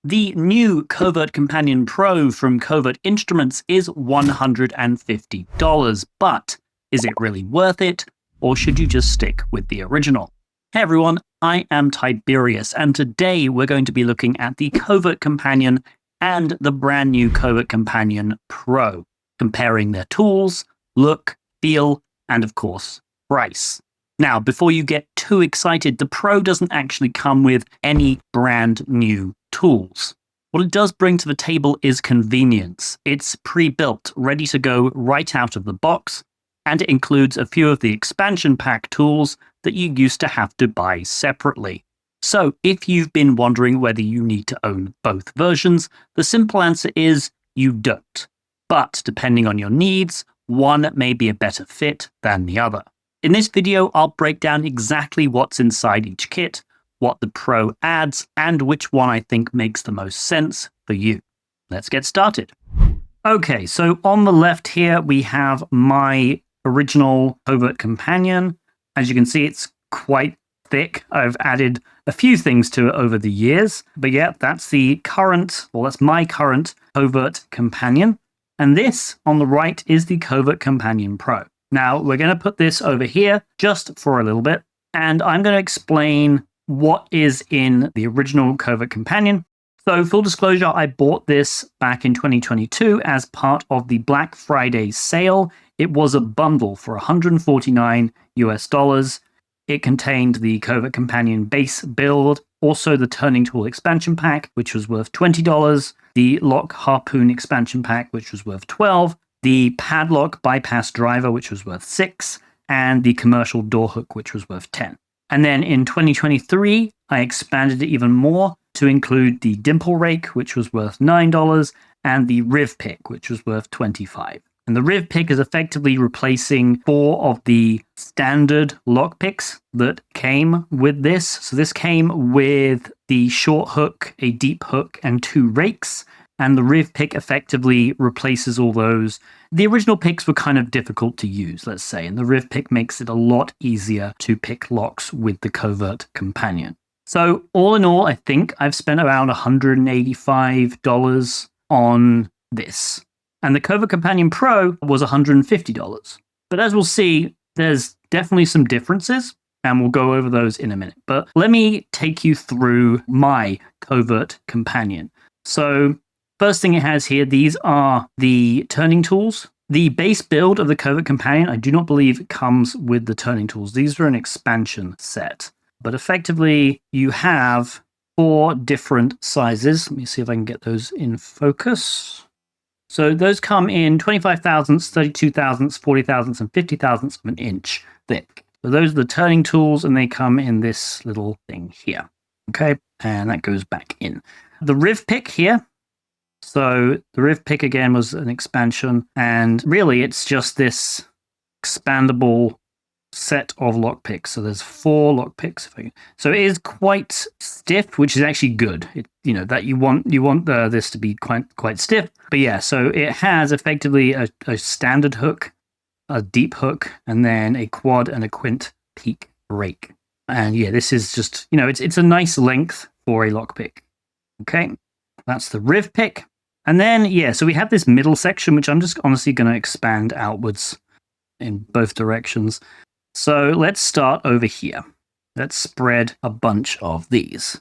The new Covert Companion Pro from Covert Instruments is $150, but is it really worth it, or should you just stick with the original? Hey everyone, I am Tiberius, and today we're going to be looking at the Covert Companion and the brand new Covert Companion Pro, comparing their tools, look, feel, and of course, price. Now, before you get too excited, the Pro doesn't actually come with any brand new tools. What it does bring to the table is convenience. It's pre-built, ready to go right out of the box, and it includes a few of the expansion pack tools that you used to have to buy separately. So if you've been wondering whether you need to own both versions, the simple answer is you don't. But depending on your needs, one may be a better fit than the other. In this video, I'll break down exactly what's inside each kit, what the Pro adds, and which one I think makes the most sense for you. Let's get started. Okay, so on the left here, we have my original Covert Companion. As you can see, it's quite thick. I've added a few things to it over the years, but yeah, that's the current, well, that's my current Covert Companion. And this on the right is the Covert Companion Pro. Now, we're going to put this over here just for a little bit, and I'm going to explain what is in the original Covert Companion. So, full disclosure, I bought this back in 2022 as part of the Black Friday sale. It was a bundle for $149 US. It contained the Covert Companion base build, also the Turning Tool expansion pack, which was worth $20, the Lock Harpoon expansion pack, which was worth $12, the Padlock bypass driver, which was worth $6, and the commercial door hook, which was worth $10. And then in 2023, I expanded it even more to include the dimple rake, which was worth $9, and the riv pick, which was worth $25. And the riv pick is effectively replacing 4 of the standard lock picks that came with this. So this came with the short hook, a deep hook, and 2 rakes. And the riv pick effectively replaces all those. The original picks were kind of difficult to use, let's say, and the riv pick makes it a lot easier to pick locks with the Covert Companion. So all in all, I think I've spent around $185 on this. And the Covert Companion Pro was $150. But as we'll see, there's definitely some differences, and we'll go over those in a minute. But let me take you through my Covert Companion. So first thing it has here, these are the turning tools. The base build of the Covert Companion, I do not believe it comes with the turning tools. These are an expansion set. But effectively, you have 4 different sizes. Let me see if I can get those in focus. So those come in 25 thousandths, 32 thousandths, 40 thousandths, and 50 thousandths of an inch thick. So those are the turning tools, and they come in this little thing here. Okay, and that goes back in. The riv pick here. So the riv pick again was an expansion, and really it's just this expandable set of lock picks. So there's 4 lock picks. So it is quite stiff, which is actually good. That you want this to be quite stiff. But yeah, so it has effectively a standard hook, a deep hook, and then a quad and a quint peak rake. And yeah, this is just it's a nice length for a lock pick. Okay, that's the riv pick. And then yeah, so we have this middle section, which I'm just honestly going to expand outwards in both directions. So let's start over here. Let's spread a bunch of these.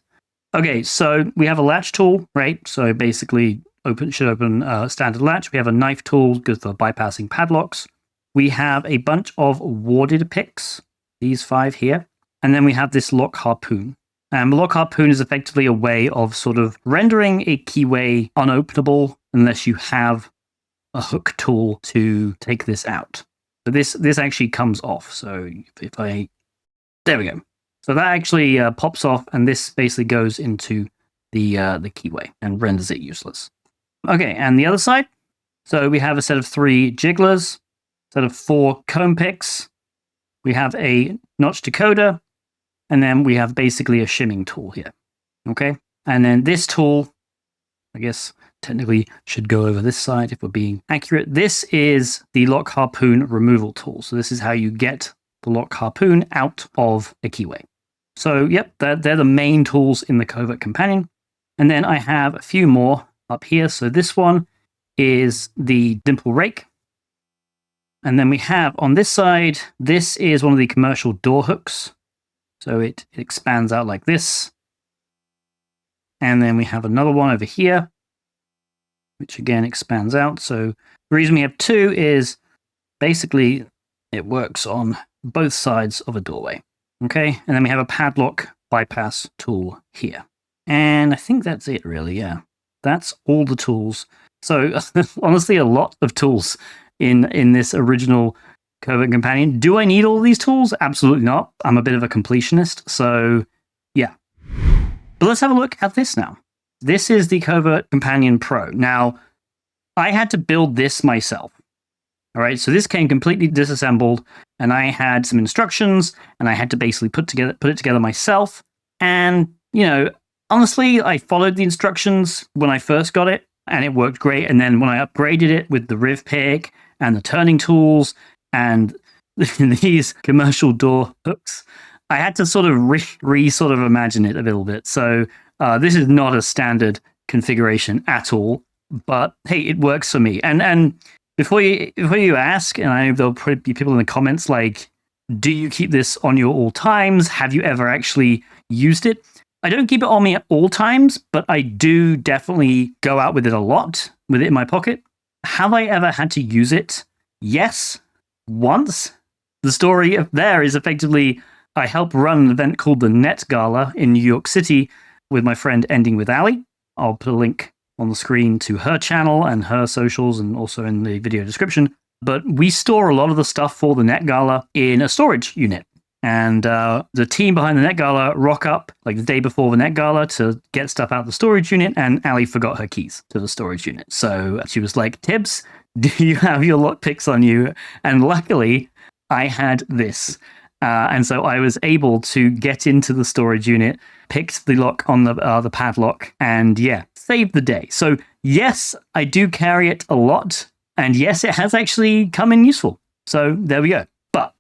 Okay, so we have a latch tool, right? So basically should open a standard latch. We have a knife tool, good for bypassing padlocks. We have a bunch of warded picks, these 5 here. And then we have this lock harpoon. And the lock harpoon is effectively a way of sort of rendering a keyway unopenable unless you have a hook tool to take this out. So this actually comes off. So there we go. So that actually pops off, and this basically goes into the keyway and renders it useless. Okay, and the other side. So we have a set of 3 jigglers, set of 4 comb picks. We have a notch decoder, and then we have basically a shimming tool here. Okay, and then this tool, I guess technically should go over this side if we're being accurate. This is the lock harpoon removal tool. So this is how you get the lock harpoon out of a keyway. So yep, they're the main tools in the Covert Companion. And then I have a few more up here. So this one is the dimple rake. And then we have on this side, this is one of the commercial door hooks. So it expands out like this. And then we have another one over here, which again expands out. So the reason we have two is basically it works on both sides of a doorway. Okay, and then we have a padlock bypass tool here. And I think that's it really, yeah. That's all the tools. So honestly, a lot of tools in this original Covert Companion. Do I need all these tools? Absolutely not. I'm a bit of a completionist, so yeah. But let's have a look at this now. This is the Covert Companion Pro. Now, I had to build this myself. All right, so this came completely disassembled, and I had some instructions, and I had to basically put it together myself. And, you know, honestly, I followed the instructions when I first got it, and it worked great. And then when I upgraded it with the riv pick and the turning tools and these commercial door hooks, I had to sort of sort of imagine it a little bit. So this is not a standard configuration at all, but hey, it works for me. And before you ask, and I know there'll probably be people in the comments like, do you keep this on you at all times? Have you ever actually used it? I don't keep it on me at all times, but I do definitely go out with it a lot, with it in my pocket. Have I ever had to use it? Yes, once. The story there is effectively, I helped run an event called the Net Gala in New York City with my friend Ending with Ali. I'll put a link on the screen to her channel and her socials and also in the video description. But we store a lot of the stuff for the Net Gala in a storage unit. And the team behind the Net Gala rock up like the day before the Net Gala to get stuff out of the storage unit, and Ali forgot her keys to the storage unit. So she was like, Tibbs, do you have your lockpicks on you? And luckily, I had this. And so I was able to get into the storage unit, picked the lock on the padlock, and yeah, saved the day. So yes, I do carry it a lot. And yes, it has actually come in useful. So there we go. But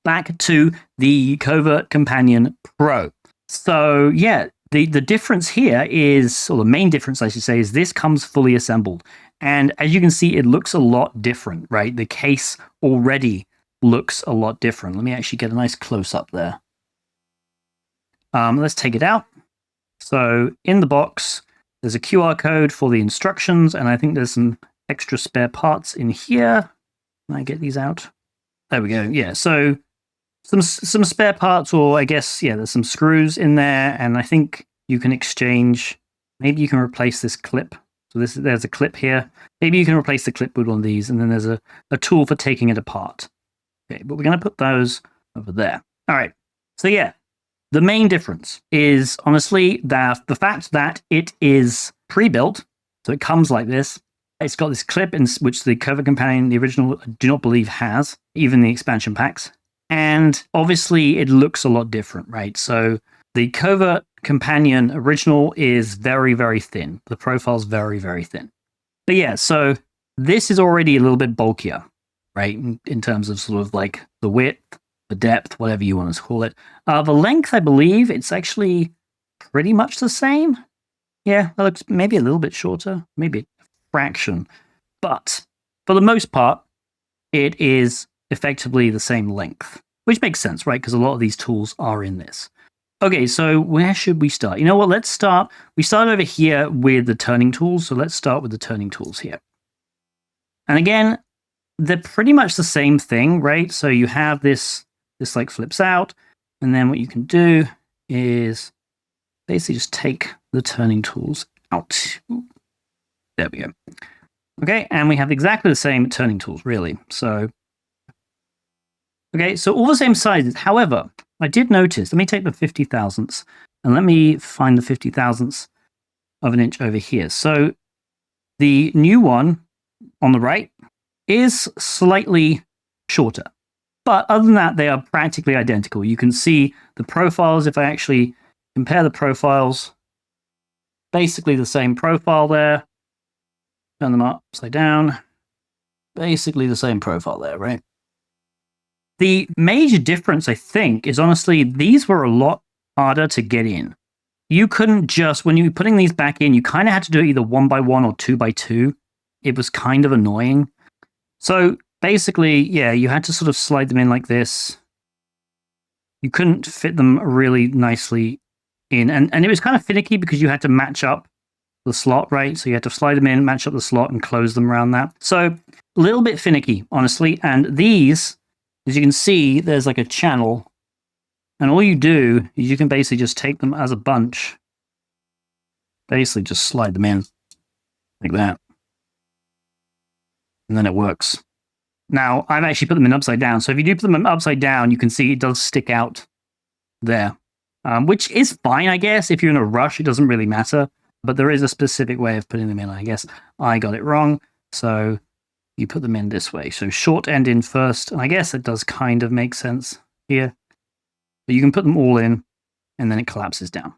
back to the Covert Companion Pro. So yeah, the difference here is, or the main difference I should say, is this comes fully assembled. And as you can see, it looks a lot different, right? The case already looks a lot different. Let me actually get a nice close-up there. Let's take it out. So in the box, there's a QR code for the instructions, and I think there's some extra spare parts in here. Can I get these out? There we go. Yeah, so some spare parts, or I guess, yeah, there's some screws in there, and I think you can exchange, maybe you can replace this clip. So there's a clip here. Maybe you can replace the clip with one of these, and then there's a tool for taking it apart. Okay, but we're going to put those over there. All right, so yeah, the main difference is honestly that the fact that it is pre-built, so it comes like this. It's got this clip, in which the Covert Companion, the original, I do not believe has, even the expansion packs. And obviously, it looks a lot different, right? So the Covert Companion original is very, very thin. The profile's very, very thin. But yeah, so this is already a little bit bulkier, right? In terms of sort of like the width, the depth, whatever you want to call it. The length, I believe, it's actually pretty much the same. Yeah, that looks maybe a little bit shorter, maybe fraction, but for the most part, it is effectively the same length, which makes sense, right? Because a lot of these tools are in this. Okay, so where should we start? You know what? Let's start. We start over here with the turning tools. So let's start with the turning tools here. And again, they're pretty much the same thing, right? So you have this like flips out, and then what you can do is basically just take the turning tools out. There we go. Okay, and we have exactly the same turning tools, really. So, okay, so all the same sizes. However, I did notice, let me take the 50 thousandths, and let me find the 50 thousandths of an inch over here. So the new one on the right is slightly shorter. But other than that, they are practically identical. You can see the profiles, if I actually compare the profiles, basically the same profile there. Turn them upside down. Basically the same profile there, right? The major difference, I think, is honestly, these were a lot harder to get in. you couldn't just, when you were putting these back in, you kind of had to do it either 1 by 1 or 2 by 2. It was kind of annoying. So basically, yeah, you had to sort of slide them in like this. You couldn't fit them really nicely in. And it was kind of finicky because you had to match up the slot, right? So you had to slide them in, match up the slot, and close them around that. So a little bit finicky, honestly. And these, as you can see, there's like a channel. And all you do is you can basically just take them as a bunch. Basically just slide them in like that. And then it works. Now, I've actually put them in upside down. So if you do put them upside down, you can see it does stick out there, which is fine, I guess. If you're in a rush, it doesn't really matter. But there is a specific way of putting them in. I guess I got it wrong. So you put them in this way. So short end in first. And I guess it does kind of make sense here. But you can put them all in, and then it collapses down.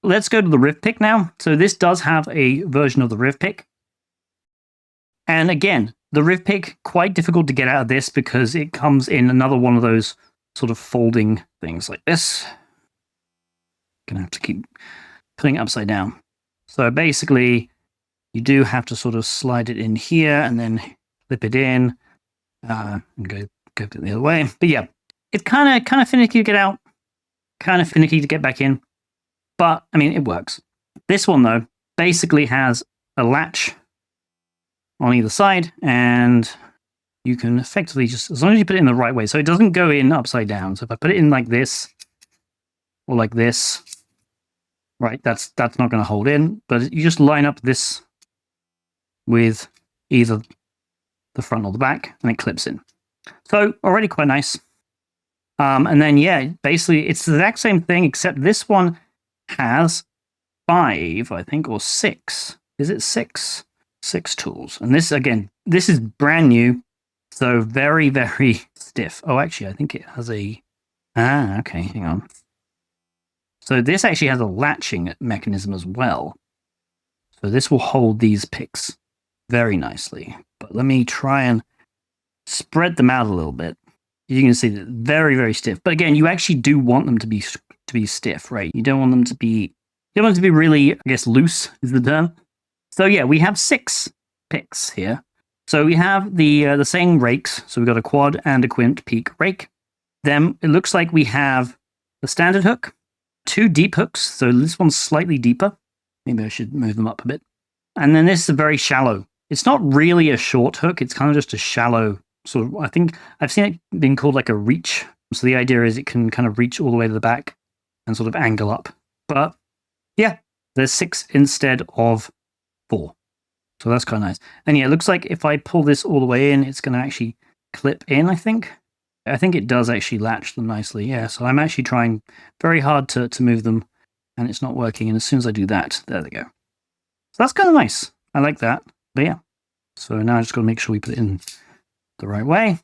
Let's go to the riv pick now. So this does have a version of the riv pick. And again, the riv pick, quite difficult to get out of this because it comes in another one of those sort of folding things like this. Gonna have to keep putting it upside down. So basically, you do have to sort of slide it in here and then flip it in and go the other way. But yeah, it's kind of finicky to get out, kind of finicky to get back in. But I mean, it works. This one though basically has a latch on either side, and you can effectively just, as long as you put it in the right way, so it doesn't go in upside down. So if I put it in like this or like this, right, that's not going to hold in, but you just line up this with either the front or the back, and it clips in. So already quite nice. And then, yeah, basically it's the exact same thing, except this one has 5, I think, or 6. Is it 6? 6 tools. And this, again, this is brand new, so very, very stiff. Oh, actually, I think it has a... okay, hang on. So this actually has a latching mechanism as well. So this will hold these picks very nicely. But let me try and spread them out a little bit. You can see that very, very stiff. But again, you actually do want them to be stiff, right? You don't want them to be... You don't want them to be really, I guess, loose is the term. So yeah, we have 6 picks here. So we have the same rakes. So we've got a quad and a quint peak rake. Then it looks like we have the standard hook, 2 deep hooks. So this one's slightly deeper. Maybe I should move them up a bit. And then this is very shallow. It's not really a short hook. It's kind of just a shallow sort of, I think I've seen it being called like a reach. So the idea is it can kind of reach all the way to the back and sort of angle up. But yeah, there's 6 instead of 4. So that's kind of nice. And yeah, it looks like if I pull this all the way in, it's going to actually clip in, I think. I think it does actually latch them nicely. Yeah, so I'm actually trying very hard to move them, and it's not working. And as soon as I do that, there they go. So that's kind of nice. I like that. But yeah, so now I just got to make sure we put it in the right way.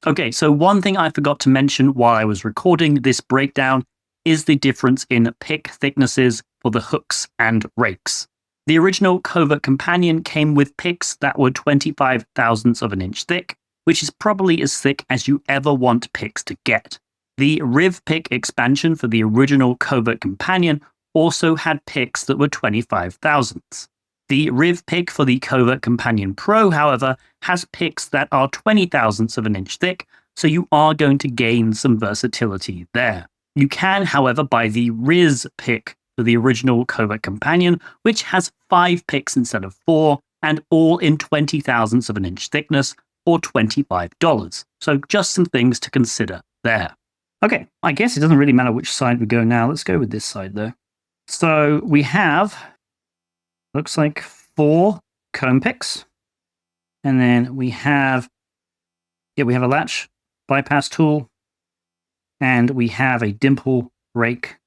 Okay, so one thing I forgot to mention while I was recording this breakdown is the difference in pick thicknesses for the hooks and rakes. The original Covert Companion came with picks that were 25 thousandths of an inch thick, which is probably as thick as you ever want picks to get. The Riv Pick expansion for the original Covert Companion also had picks that were 25 thousandths. The Riv Pick for the Covert Companion Pro, however, has picks that are 20 thousandths of an inch thick, so you are going to gain some versatility there. You can, however, buy the Riz Pick for the original Covert Companion, which has 5 picks instead of 4, and all in 20 thousandths of an inch thickness, or $25. So just some things to consider there. Okay, I guess it doesn't really matter which side we go now. Let's go with this side though. So we have, looks like 4 comb picks. And then we have a latch bypass tool. And we have a dimple rake.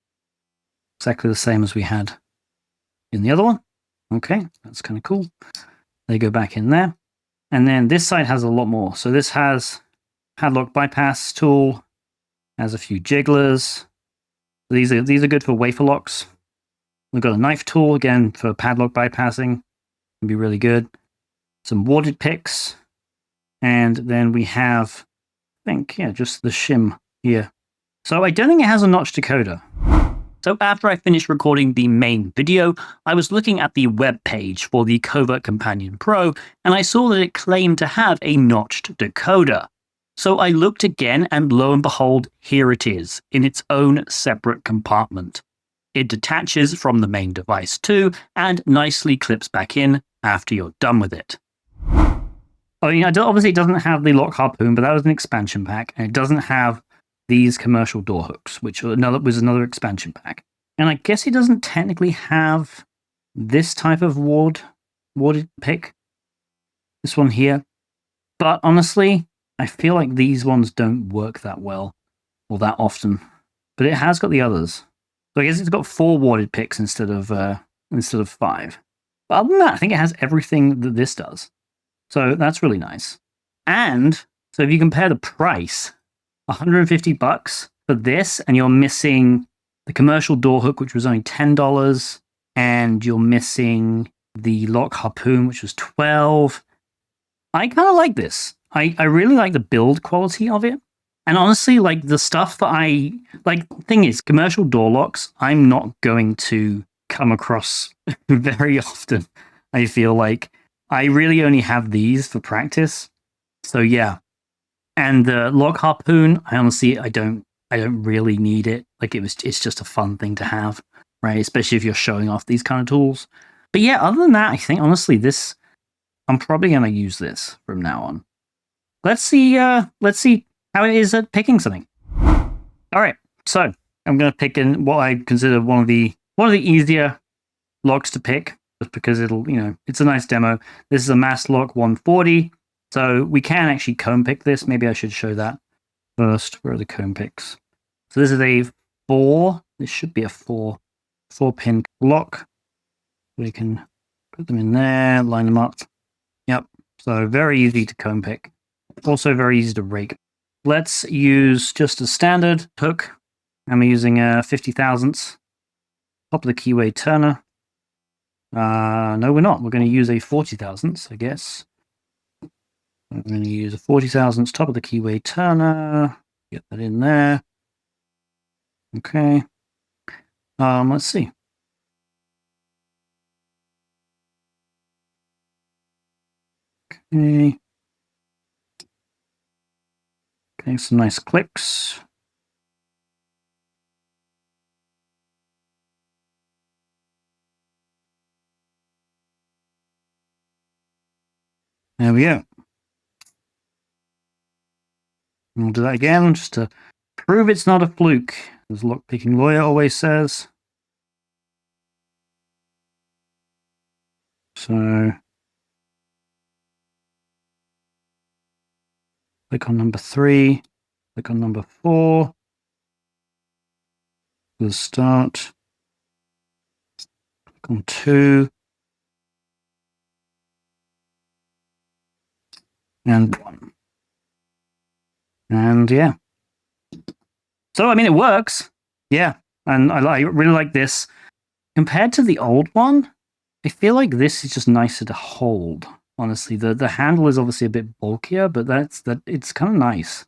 Exactly the same as we had in the other one. Okay, that's kind of cool. They go back in there. And then this side has a lot more. So this has padlock bypass tool, has a few jigglers. These are good for wafer locks. We've got a knife tool, again, for padlock bypassing. Can be really good. Some warded picks. And then we have, I think, yeah, just the shim here. So I don't think it has a notch decoder. So after I finished recording the main video, I was looking at the web page for the Covert Companion Pro, and I saw that it claimed to have a notched decoder. So I looked again, and lo and behold, here it is, in its own separate compartment. It detaches from the main device too, and nicely clips back in after you're done with it. I mean, obviously it doesn't have the lock harpoon, but that was an expansion pack, and it doesn't have these commercial door hooks, which was another expansion pack. And I guess it doesn't technically have this type of warded pick, this one here. But honestly, I feel like these ones don't work that well or that often. But it has got the others. So I guess it's got 4 warded picks instead of 5. But other than that, I think it has everything that this does. So that's really nice. And so if you compare the price, $150 for this, and you're missing the commercial door hook, which was only $10, and you're missing the lock harpoon, which was $12. I kind of like this. I really like the build quality of it. And honestly, like the stuff that I like, thing is, commercial door locks, I'm not going to come across very often. I feel like I really only have these for practice. So yeah. And the lock harpoon, I honestly, I don't really need it. Like it's just a fun thing to have, right? Especially if you're showing off these kind of tools. But yeah, other than that, I think honestly, I'm probably going to use this from now on. Let's see how it is at picking something. All right, so I'm going to pick in what I consider one of the easier locks to pick, just because it's a nice demo. This is a Mass Lock 140, so we can actually cone pick this. Maybe I should show that first. Where are the cone picks? So this is a 4. This should be a 4-pin lock. We can put them in there, line them up. Yep. So very easy to cone pick. Also very easy to rake. Let's use just a standard hook. I'm using a 50 thousandths. Top of the keyway turner. No, we're not. We're going to use a 40 thousandths, I guess. I'm going to use a 40 thousandths top of the keyway turner. Get that in there. Okay. Let's see. Okay. Okay, some nice clicks. There we go. We'll do that again just to prove it's not a fluke, as lockpicking lawyer always says. So click on number 3, click on number 4. We'll start. Click on 2. And 1. And yeah. So, I mean, it works. Yeah. And I really like this. Compared to the old one, I feel like this is just nicer to hold. Honestly, the handle is obviously a bit bulkier, but it's kind of nice.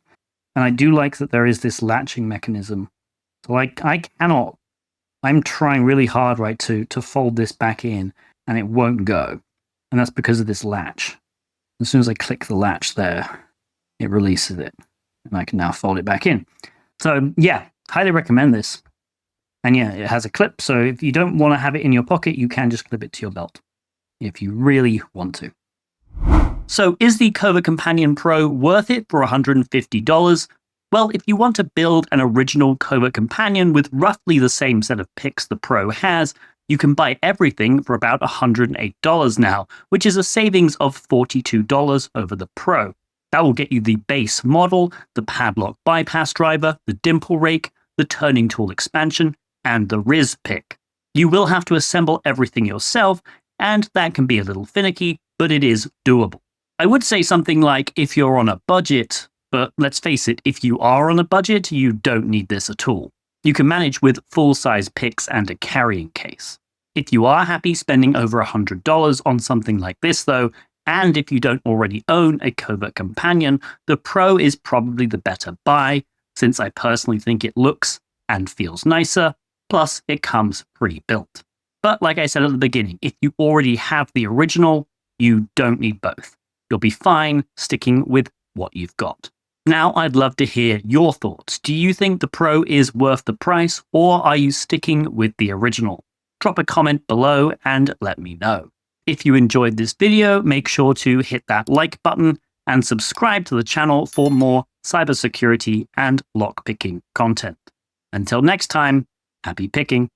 And I do like that there is this latching mechanism. So I'm trying really hard, right, to fold this back in, and it won't go. And that's because of this latch. As soon as I click the latch there, it releases it. And I can now fold it back in. So yeah, highly recommend this. And yeah, it has a clip. So if you don't want to have it in your pocket, you can just clip it to your belt if you really want to. So is the Covert Companion Pro worth it for $150? Well, if you want to build an original Covert Companion with roughly the same set of picks the Pro has, you can buy everything for about $108 now, which is a savings of $42 over the Pro. That will get you the base model, the padlock bypass driver, the dimple rake, the turning tool expansion, and the Riz pick. You will have to assemble everything yourself, and that can be a little finicky, but it is doable. I would say something like if you're on a budget, but let's face it, if you are on a budget, you don't need this at all. You can manage with full-size picks and a carrying case. If you are happy spending over $100 on something like this though, and if you don't already own a Covert Companion, the Pro is probably the better buy, since I personally think it looks and feels nicer, Plus, it comes pre-built. But like I said at the beginning, if you already have the original, you don't need both. You'll be fine sticking with what you've got. Now, I'd love to hear your thoughts. Do you think the Pro is worth the price, or are you sticking with the original? Drop a comment below and let me know. If you enjoyed this video, make sure to hit that like button and subscribe to the channel for more cybersecurity and lockpicking content. Until next time, happy picking.